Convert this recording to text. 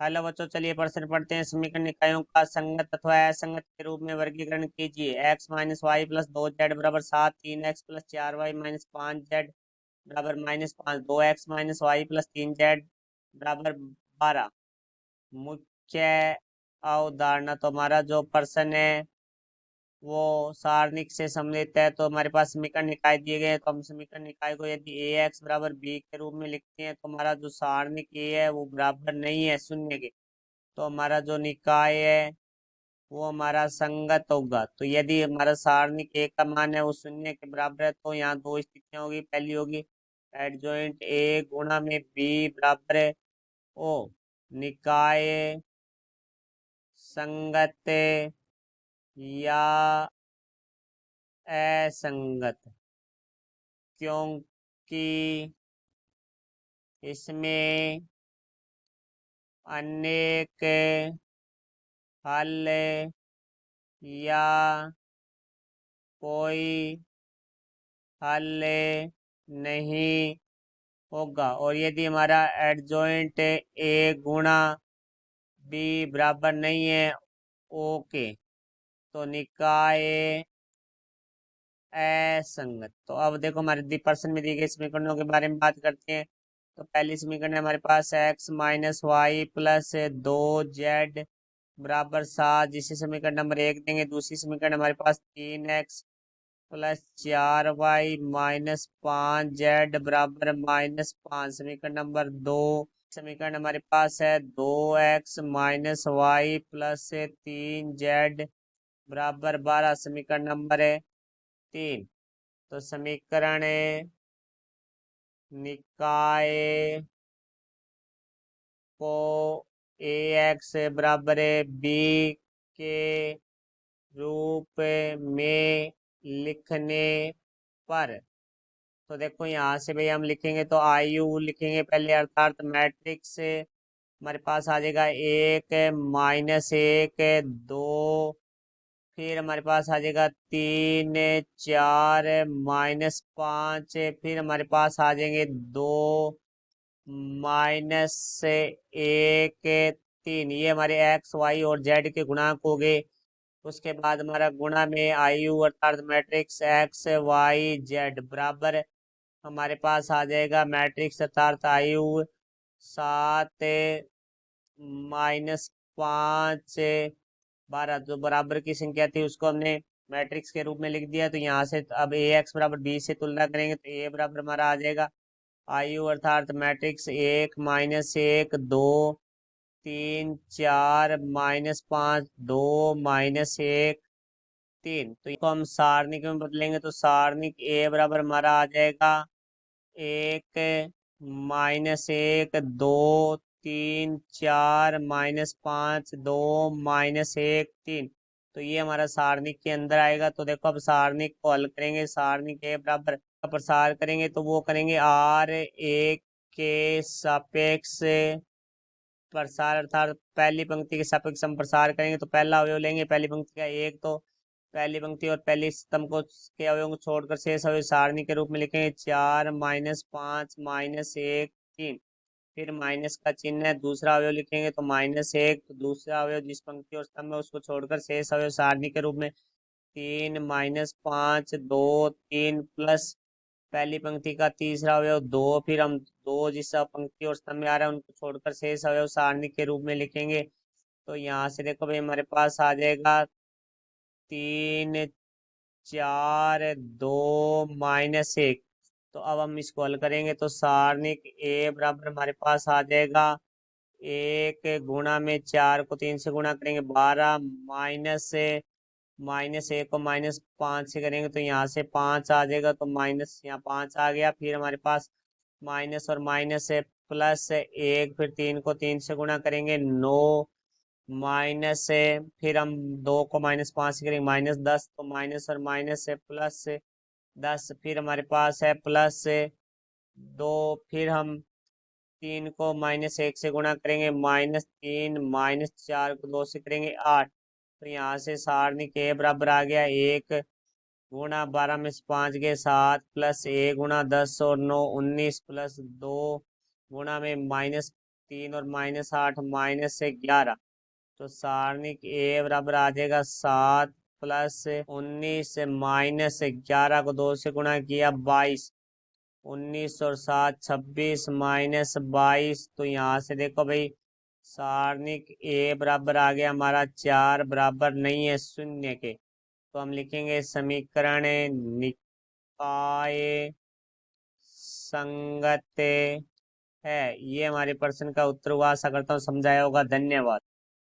Hello बच्चों, चलिए प्रश्न पढ़ते हैं। समीकरण निकायों का संगत अथवा असंगत के रूप में वर्गीकरण कीजिए। x minus y plus 2z बराबर 7, 3x plus 4y minus 5z बराबर minus 5, 2x minus y plus 3z बराबर 12। मुख्य अवधारणा, तो हमारा जो प्रश्न है वो सारणिक से सम्मिलित है। तो हमारे पास समीकरण निकाय दिए गए हैं, तो हम समीकरण निकाय को यदि ए एक्स बराबर बी के रूप में लिखते हैं तो हमारा जो सारणिक ए है वो बराबर नहीं है शून्य के, तो हमारा जो निकाय है वो हमारा संगत होगा। तो यदि हमारा सारणिक ए का मान है वो शून्य के बराबर है तो यहाँ दो स्थितियां होगी। पहली होगी एडजॉइंट ए गुणा में बी बराबर है ओ निकाय संगत या असंगत, क्योंकि इसमें अनेक हल या कोई हल नहीं होगा। और यदि हमारा एडजॉइंट ए गुणा बी बराबर नहीं है ओके, तो निकाय असंगत। तो अब देखो हमारे प्रश्न में दी गई समीकरणों के बारे में बात करते हैं। तो पहली समीकरण है हमारे पास x minus y plus 2z बराबर 7, जिसे समीकरण नंबर 1 देंगे। दूसरी समीकरण हमारे पास 3x plus 4y minus 5z बराबर माइनस 5, समीकरण नंबर 2। समीकरण हमारे पास है 2x minus y plus 3z बराबर 12, समीकरण नंबर है 3। तो समीकरण निकाय को ए एक्स बराबर बी के रूप में लिखने पर, तो देखो यहाँ से भाई हम लिखेंगे तो आई यू लिखेंगे पहले, अर्थात मैट्रिक्स हमारे पास आ जाएगा 1 माइनस 1 2, फिर हमारे पास आ जाएगा 3 4 माइनस 5, फिर हमारे पास आ जाएंगे 2 माइनस 1 3। ये हमारे एक्स वाई और जेड के गुणांक हो गए। उसके बाद हमारा गुणा में आई यू अर्थात मैट्रिक्स एक्स वाई जेड बराबर हमारे पास आ जाएगा मैट्रिक्स अर्थात आई यू 7 माइनस 5 12। जो बराबर की संख्या थी उसको हमने मैट्रिक्स के रूप में लिख दिया। तो यहाँ से अब ए एक्स बराबर बी से तुलना करेंगे तो ए बराबर हमारा आ जाएगा आई यू अर्थात मैट्रिक्स 1 माइनस 1 2 3 4 माइनस 5 2 माइनस 1 3। तो इसको हम सारणिक में बदलेंगे तो सारणिक ए बराबर हमारा आ जाएगा 1 माइनस 1 2 3 4 माइनस 5 2 माइनस 1 3। तो ये हमारा सारणिक के अंदर आएगा। तो देखो अब सारणिक को हल करेंगे, सारणिक के बराबर का प्रसार करेंगे तो वो करेंगे आर एक के सापेक्ष प्रसार, अर्थात पहली पंक्ति के सापेक्ष हम प्रसार करेंगे। तो पहला अवयव लेंगे पहली पंक्ति का 1, तो पहली पंक्ति और पहली स्तंभ को के अवयवों को छोड़कर शेष अवयव सारणी के रूप में लिखेंगे 4 माइनस 5 माइनस 1 3। फिर माइनस का चिन्ह है, दूसरा अवयव लिखेंगे तो माइनस 1, तो दूसरा अवयव जिस पंक्ति और स्तंभ में उसको छोड़कर शेष अवयव सारणी के रूप में 3 माइनस 5 2 3 प्लस पहली पंक्ति का तीसरा अवयव 2, फिर हम 2 जिस पंक्ति और स्तंभ में आ रहा है उनको छोड़कर शेष अवयव सारणी के रूप में लिखेंगे। तो यहाँ से देखो भाई हमारे पास आ जाएगा 3 4 2 माइनस 1। तो अब हम इसको हल करेंगे तो सारणिक ए बराबर हमारे पास आ जाएगा 1 गुणा में 4 को 3 से गुणा करेंगे 12 माइनस माइनस 1 को माइनस 5 से करेंगे तो यहाँ से 5 आ जाएगा, तो माइनस यहाँ 5 आ गया। फिर हमारे पास माइनस और माइनस है प्लस 1, फिर 3 को 3 से गुणा करेंगे 9 माइनस है, फिर हम 2 को माइनस 5 से करेंगे माइनस 10, तो माइनस और माइनस है प्लस 10, फिर हमारे पास है प्लस 2, फिर हम 3 को माइनस 1 से गुणा करेंगे माइनस 3, माइनस 4 को 2 से करेंगे 8। तो यहाँ से सारणी के बराबर आ गया 1 गुणा 12 में से 5 गए 7 प्लस 1 गुणा 10 और 9 19 प्लस 2 गुणा में माइनस 3 और -8 -11, तो सारणिक ए बराबर आ जाएगा 7 + 19 -11 को 2 से गुणा किया 22, 19 और 7 26 -22। तो यहाँ से देखो भाई सारणिक ए बराबर आ गया हमारा 4 बराबर नहीं है 0 के। तो हम लिखेंगे समीकरण निकाय संगत है। ये हमारे प्रश्न का उत्तर हुआ। आशा करता हूँ समझाया होगा। धन्यवाद।